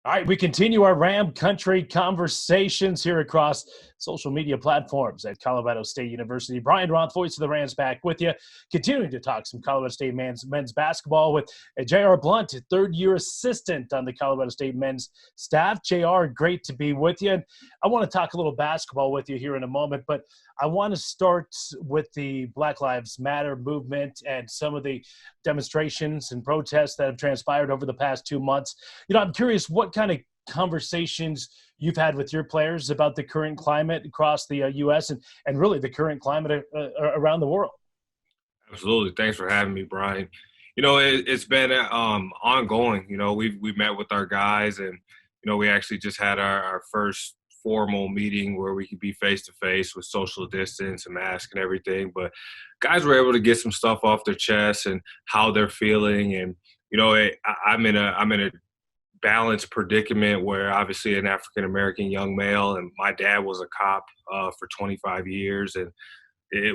All right, we continue our Ram Country conversations here across social media platforms at Colorado State University. Brian Roth, voice of the Rams, back with you, continuing to talk some Colorado State men's basketball with J.R. Blount, third-year assistant on the Colorado State men's staff. J.R., great to be with you. And I want to talk a little basketball with you here in a moment, but I want to start with the Black Lives Matter movement and some of the demonstrations and protests that have transpired over the past 2 months. I'm curious what kind of conversations you've had with your players about the current climate across the U.S. and really the current climate around the world. Absolutely. Thanks for having me, Brian. It's been ongoing. We've met with our guys, and we actually just had our first formal meeting where we could be face to face with social distance and mask and everything. But guys were able to get some stuff off their chest and how they're feeling. And I'm in a balanced predicament where obviously an African American young male, and my dad was a cop for 25 years, and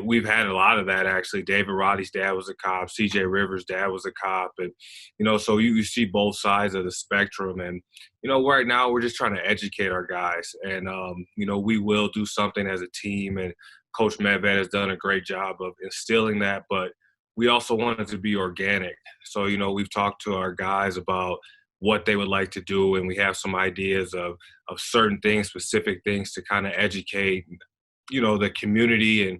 we've had a lot of that actually. David Roddy's dad was a cop. C.J. Rivers' dad was a cop. And, so you see both sides of the spectrum. And, right now we're just trying to educate our guys. And, we will do something as a team. And Coach Medved has done a great job of instilling that. But we also want it to be organic. So, we've talked to our guys about what they would like to do. And we have some ideas of certain things, specific things to kind of educate the community, and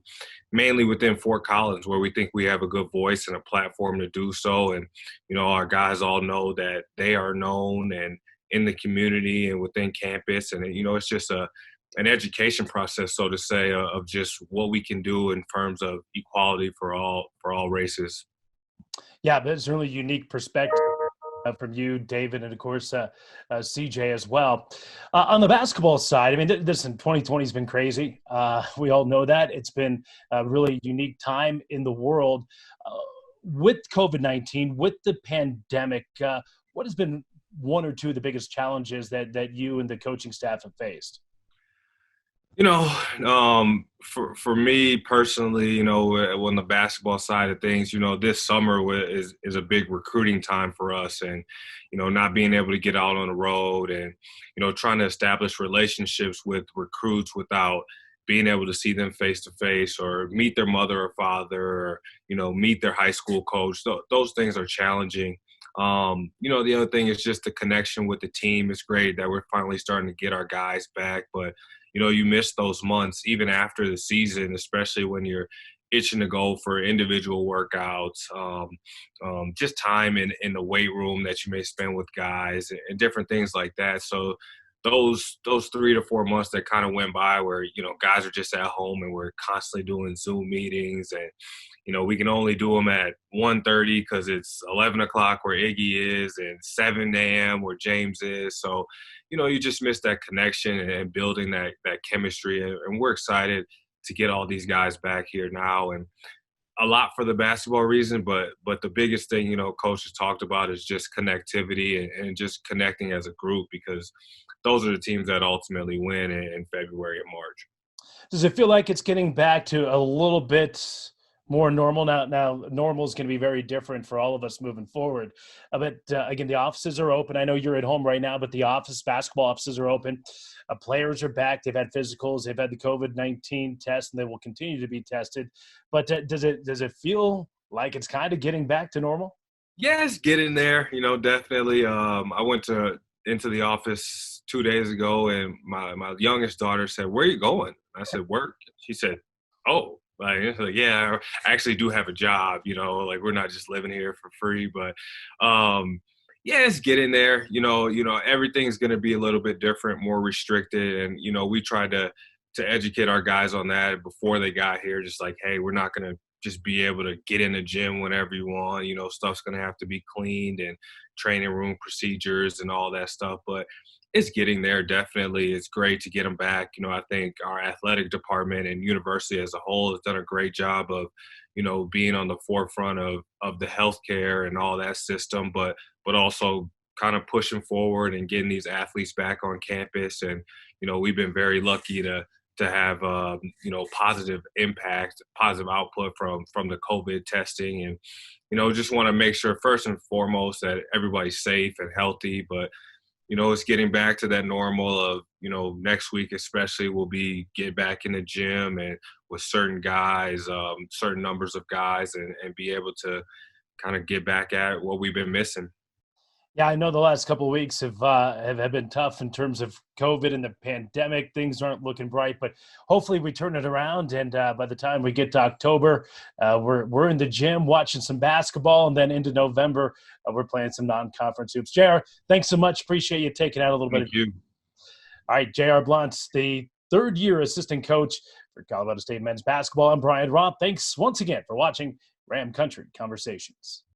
mainly within Fort Collins, where we think we have a good voice and a platform to do so. And, our guys all know that they are known and in the community and within campus. And, it's just an education process, so to say, of just what we can do in terms of equality for all races. Yeah, but it's a really unique perspective from you, David, and of course, CJ as well. On the basketball side, I mean, this in 2020 has been crazy. We all know that. It's been a really unique time in the world. With COVID-19, with the pandemic, what has been one or two of the biggest challenges that you and the coaching staff have faced? For me personally, on the basketball side of things, this summer is a big recruiting time for us, and, not being able to get out on the road and, trying to establish relationships with recruits without being able to see them face to face or meet their mother or father or, meet their high school coach. Those things are challenging. The other thing is just the connection with the team. It's great that we're finally starting to get our guys back, but you miss those months even after the season, especially when you're itching to go for individual workouts, just time in the weight room that you may spend with guys and different things like that. So those 3 to 4 months that kind of went by where, guys are just at home and we're constantly doing Zoom meetings, and, we can only do them at 1:30 because it's 11 o'clock where Iggy is and 7 a.m. where James is. So, you just miss that connection and building that chemistry. And we're excited to get all these guys back here now, and a lot for the basketball reason. But the biggest thing, Coach has talked about is just connectivity and just connecting as a group, because those are the teams that ultimately win in February and March. Does it feel like it's getting back to a little bit more normal now? Normal is going to be very different for all of us moving forward. But again, the offices are open. I know you're at home right now, but the basketball offices are open. Players are back. They've had physicals. They've had the COVID-19 test, and they will continue to be tested. But does it feel like it's kind of getting back to normal? Yeah, it's getting there. Definitely. I went into the office 2 days ago, and my youngest daughter said, "Where are you going?" I said, "Work." She said, "Oh." Like, yeah, I actually do have a job, like we're not just living here for free, but yeah, it's getting there. Everything's going to be a little bit different, more restricted. And, we tried to educate our guys on that before they got here. Just like, hey, we're not going to just be able to get in the gym whenever you want. Stuff's going to have to be cleaned, and training room procedures and all that stuff. But it's getting there, definitely. It's great to get them back. I think our athletic department and university as a whole has done a great job of, being on the forefront of the healthcare and all that system, but also kind of pushing forward and getting these athletes back on campus. And, we've been very lucky to have, positive impact, positive output from the COVID testing. And, just want to make sure first and foremost that everybody's safe and healthy, but it's getting back to that normal of, next week especially we'll be get back in the gym and with certain guys, certain numbers of guys, and be able to kind of get back at what we've been missing. Yeah, I know the last couple of weeks have been tough in terms of COVID and the pandemic. Things aren't looking bright, but hopefully we turn it around. And by the time we get to October, we're in the gym watching some basketball, and then into November, we're playing some non-conference hoops. JR, thanks so much. Appreciate you taking out a little bit. Thank you. All right, JR Blount, the third-year assistant coach for Colorado State men's basketball. I'm Brian Roth. Thanks once again for watching Ram Country Conversations.